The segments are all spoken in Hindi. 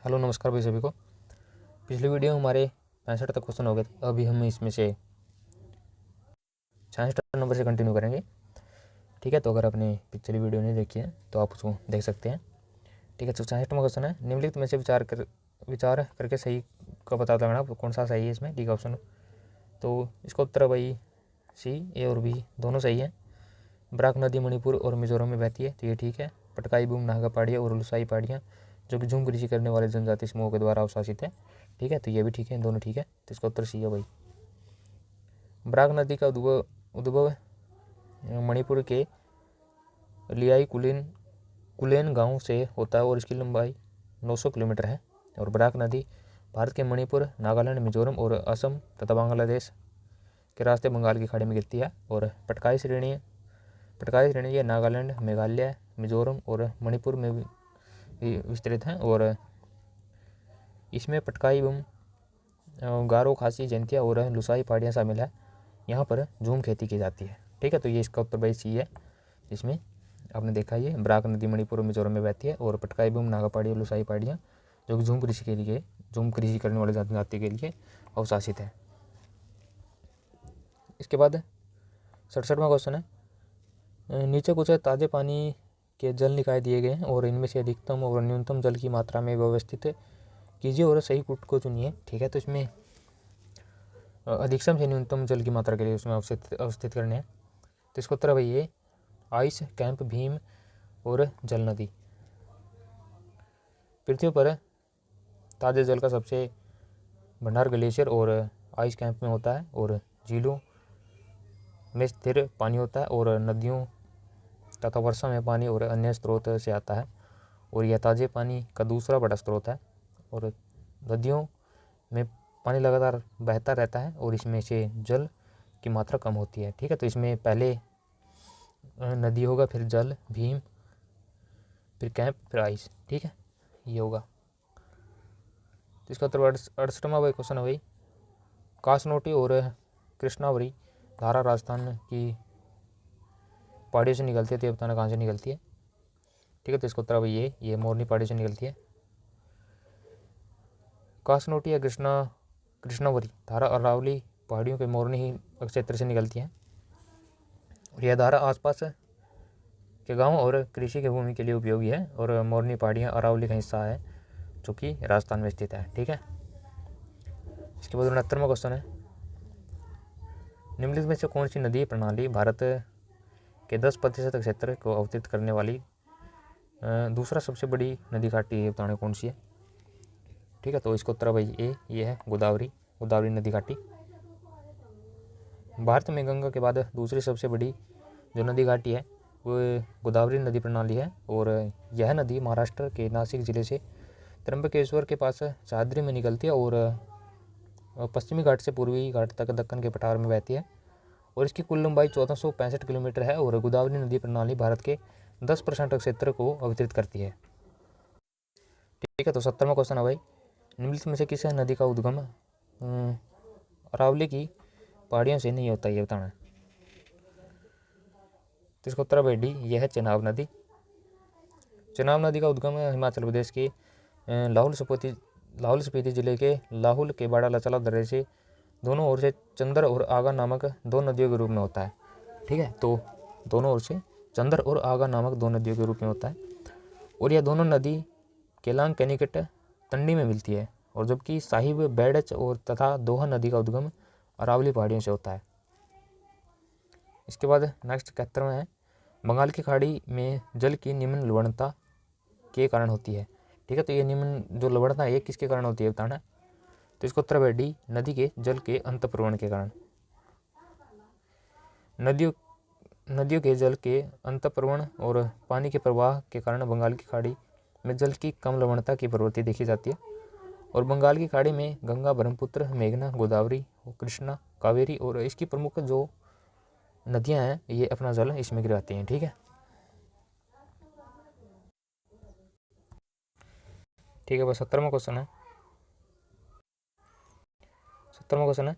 हेलो नमस्कार भाई सभी को। पिछले वीडियो में हमारे 65 तक क्वेश्चन हो गए थे। अभी हम इसमें से 66 नंबर से कंटिन्यू करेंगे। ठीक है, तो अगर आपने पिछली वीडियो नहीं देखी है तो आप उसको देख सकते हैं। ठीक है, तो 66वां क्वेश्चन है, निम्नलिखित में से विचार करके सही का पता लगाना कौन सा सही है इसमें। डी का ऑप्शन, तो इसका उत्तर है भाई सी। ए और बी दोनों सही है। बराक नदी मणिपुर और मिजोरम में बहती है, तो ये ठीक है। पटकाई बूम नागा पहाड़ियाँ और लुसाई पहाड़ियाँ जो कि झूम कृषि करने वाले जनजाति समूह के द्वारा अवशासित है। ठीक है, तो ये भी ठीक है, दोनों ठीक है। तो इसका उत्तर सी है भाई। बराक नदी का उद्भव मणिपुर के लियाई कुलेन गांव से होता है और इसकी लंबाई 900 किलोमीटर है। और बराक नदी भारत के मणिपुर, नागालैंड, मिजोरम और असम तथा बांग्लादेश के रास्ते बंगाल की खाड़ी में गिरती है। और पटकाई श्रेणी ये नागालैंड, मेघालय, मिजोरम और मणिपुर में विस्तृत हैं। और इसमें पटकाई एवं गारो, खासी, जैंतिया और लुसाई पहाड़ियाँ शामिल है। यहाँ पर झूम खेती की जाती है। ठीक है, तो ये इसका उत्तर भाई सी है। इसमें आपने देखा ये बराक नदी मणिपुर और मिजोरम में बहती है और पटकाई एवं नागा पहाड़ी, लुसाई पहाड़ियाँ जो कि झूम कृषि करने वाले जनजाति के लिए अवशासित है। इसके बाद 67वां क्वेश्चन है, नीचे कुछ ताज़े पानी के जल निकाय दिए गए हैं और इनमें से अधिकतम और न्यूनतम जल की मात्रा में व्यवस्थित कीजिए और सही पुट को चुनिए। ठीक है, तो इसमें अधिकतम से न्यूनतम जल की मात्रा के लिए उसमें अवस्थित करने हैं। तो इसको उत्तर भाई ये आइस कैंप, भीम और जल नदी। पृथ्वी पर ताज़े जल का सबसे भंडार ग्लेशियर और आइस कैंप में होता है और झीलों में स्थिर पानी होता है और नदियों तथा वर्षा में पानी और अन्य स्रोत से आता है और यह ताज़े पानी का दूसरा बड़ा स्रोत है। और नदियों में पानी लगातार बहता रहता है और इसमें से जल की मात्रा कम होती है। ठीक है, तो इसमें पहले नदी होगा, फिर जल, भीम, फिर कैंप, फिर आइस। ठीक है, ये होगा। तो इसका उत्तर 68वां भाई क्वेश्चन है भाई, कासनोटी और कृष्णावरी धारा राजस्थान की पहाड़ियों से निकलती है, तो ये बताना कहाँ से निकलती है। ठीक है, तो इसका उत्तर भाई ये मोरनी पहाड़ी से निकलती है। कासनोटी या कृष्णावरी धारा अरावली पहाड़ियों के मोरनी ही क्षेत्र से निकलती है और यह धारा आसपास के गांव और कृषि की भूमि के लिए उपयोगी है। और मोरनी पहाड़ियाँ अरावली का हिस्सा है जो कि राजस्थान में स्थित है। ठीक है, इसके बाद 69वां क्वेश्चन है, निम्नलिखित में से कौन सी नदी प्रणाली भारत के 10% क्षेत्र को अवतरित करने वाली दूसरा सबसे बड़ी नदी घाटी है, बताने कौन सी है। ठीक है, तो इसको उत्तर भाई ये है गोदावरी नदी घाटी। भारत में गंगा के बाद दूसरी सबसे बड़ी जो नदी घाटी है वो गोदावरी नदी प्रणाली है और यह नदी महाराष्ट्र के नासिक जिले से त्र्यंबकेश्वर के पास सह्याद्री में निकलती है और पश्चिमी घाट से पूर्वी घाट तक दक्कन के पठार में बहती है और इसकी कुल लंबाई 1465 किलोमीटर है। और गोदावरी नदी प्रणाली भारत के 10% क्षेत्र को अवतरित करती है। ठीक है, तो 70वां क्वेश्चन है भाई, निम्नलिखित में से किस नदी का उद्गम अरावली की पहाड़ियों से नहीं होता, ये बताना है। तो इसका उत्तर भाई डी, यह है चेनाब नदी। चेनाब नदी का उद्गम हिमाचल प्रदेश के लाहौल स्पीति जिले के लाहुल के बाड़ा लचला दर्रे से दोनों ओर से चंदर और आगा नामक दो नदियों के रूप में होता है। ठीक है, तो दोनों ओर से चंदर और आगा नामक दो नदियों के रूप में होता है और यह दोनों नदी केलांग के निकट तंडी में मिलती है। और जबकि साहिब, बेड़च और तथा दोहा नदी का उद्गम अरावली पहाड़ियों से होता है। इसके बाद नेक्स्ट 71वां है, बंगाल की खाड़ी में जल की निम्न लवणता के कारण होती है। ठीक है, तो ये निम्न जो लवणता है ये किसके कारण होती है बताना। तो इसको उत्तर है डी, नदी के जल के अंतःप्रवण के कारण। नदियों के जल के अंतःप्रवण और पानी के प्रवाह के कारण बंगाल की खाड़ी में जल की कम लवणता की प्रवृत्ति देखी जाती है। और बंगाल की खाड़ी में गंगा, ब्रह्मपुत्र, मेघना, गोदावरी, कृष्णा, कावेरी और इसकी प्रमुख जो नदियां हैं ये अपना जल इसमें गिराती हैं। ठीक है, ठीक है, बस 70वां क्वेश्चन है। 70वां क्वेश्चन है,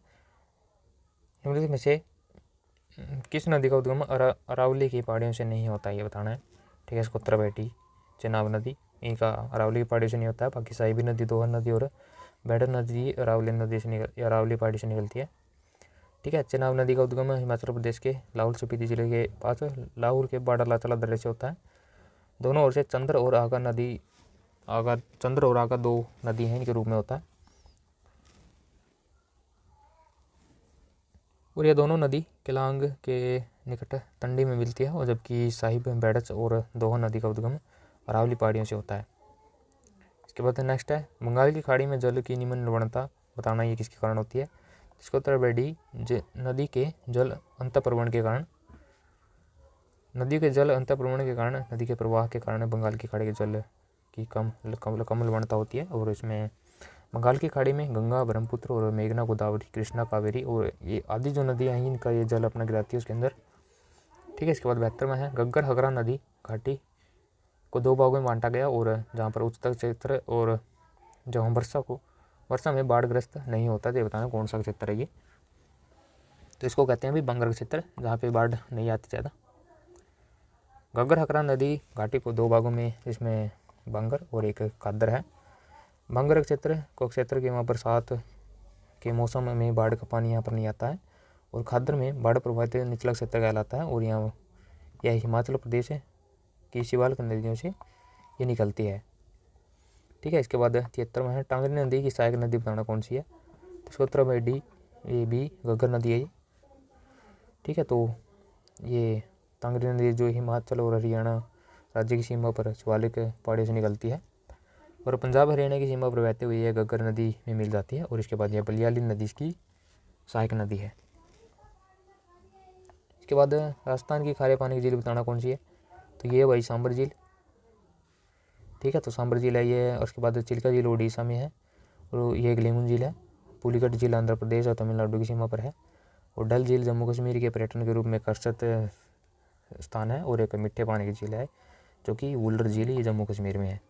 निम्नलिखित में से किस नदी का उद्गम अरावली की पहाड़ियों से नहीं होता, ये बताना है। ठीक है, इसको उत्तर बेटी चेनाब नदी। इनका अरावली की पहाड़ी से नहीं होता है। बाकी साहिबी नदी, दोहन नदी और बैडर नदी अरावली नदी से अरावली पहाड़ी से निकलती है। ठीक है। चेनाब नदी का उद्गम हिमाचल प्रदेश के लाहौल स्पीति जिले के पास लाहौर के बाड़ालाचला दर्रे से होता है। दोनों ओर से चंद्र और आगा दो नदी हैं इनके रूप में होता है। और ये दोनों नदी केलांग के निकट तंडी में मिलती है, और जबकि साहिब, बैडच और दोहन नदी का उद्गम अरावली पहाड़ियों से होता है। इसके बाद नेक्स्ट है बंगाल की खाड़ी में जल की निम्न लवणता बताना, ये किसके कारण होती है। इसको उत्तर बेडी नदी के जल अंतःप्रवण के कारण, नदी के प्रवाह के कारण बंगाल की खाड़ी के जल की कम लवणता होती है। और इसमें बंगाल की खाड़ी में गंगा, ब्रह्मपुत्र और मेघना, गोदावरी, कृष्णा, कावेरी और ये आदि जो नदियाँ हैं इनका ये जल अपना गिराती है उसके अंदर। ठीक है। इसके बाद 72 में है घग्गर हगरा नदी घाटी को दो भागों में बांटा गया, और जहाँ पर उच्चतर क्षेत्र और जहाँ वर्षा में बाढ़ग्रस्त नहीं होता, तो ये बताना कौन सा क्षेत्र है ये। तो इसको कहते हैं भी बंगर क्षेत्र, जहाँ पे बाढ़ नहीं आती ज़्यादा। घग्गर हकरा नदी घाटी को दो भागों में, इसमें बंगर और एक खादर है। बंगर क्षेत्र के वहाँ बरसात के मौसम में बाढ़ का पानी यहाँ पर नहीं आता है, और खादर में बाढ़ प्रभावित निचला क्षेत्र कहलाता है, और यहाँ यह हिमाचल प्रदेश की शिवालिक नदियों से ये निकलती है। ठीक है। इसके बाद 73 में है टांगरी नदी की सहायक नदी बताना कौन सी है। तो इसको उत्तर में डी, ये भी घग्गर नदी है ये। ठीक है। तो ये टांगरी नदी जो हिमाचल और हरियाणा राज्य की सीमा पर शिवालिक पहाड़ियों से निकलती है, और पंजाब हरियाणा की सीमा पर बहते हुए यह घग्गर नदी में मिल जाती है। और इसके बाद यह बलियाली नदी इसकी सहायक नदी है। इसके बाद राजस्थान की खारे पानी की झील बताना कौन सी है। तो ये वही सांबर झील। ठीक है। तो सांबर झील है ये। और उसके बाद चिल्का झील उड़ीसा में है, और ये ग्लेमुन झील है। पुलिकट झील आंध्र प्रदेश और तमिलनाडु की सीमा पर है, और डल झील जम्मू कश्मीर के पर्यटन के रूप में आकर्षित स्थान है, और एक मीठे पानी की झील है जो कि वुलर झील, ये जम्मू कश्मीर में है।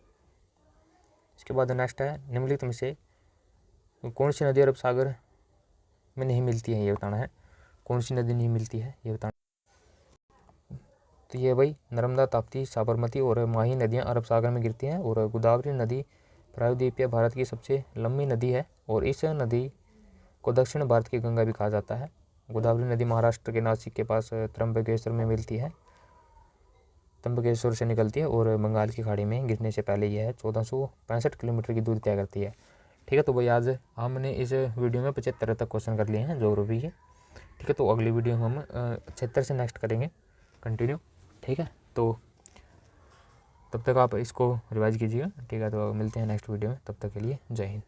इसके बाद नेक्स्ट है निम्नलिखित में से कौन सी नदी अरब सागर में नहीं मिलती है, ये बताना है। कौन सी नदी नहीं मिलती है ये बताना। तो ये भाई नर्मदा, ताप्ती, साबरमती और माही नदियाँ अरब सागर में गिरती हैं, और गोदावरी नदी प्रायद्वीपीय भारत की सबसे लंबी नदी है, और इस नदी को दक्षिण भारत की गंगा भी कहा जाता है। गोदावरी नदी महाराष्ट्र के नासिक के पास त्र्यंबकेश्वर में मिलती है, त्र्यंबकेश्वर से निकलती है, और बंगाल की खाड़ी में गिरने से पहले यह 1465 किलोमीटर की दूरी तय करती है। ठीक है। तो भाई आज हमने इस वीडियो में 75 तक क्वेश्चन कर लिए हैं ज्योग्राफी के। ठीक है। तो अगली वीडियो में हम 76 से नेक्स्ट करेंगे कंटिन्यू। ठीक है। तो तब तक आप इसको रिवाइज कीजिएगा। ठीक है। तो मिलते हैं नेक्स्ट वीडियो में, तब तक के लिए जय हिंद।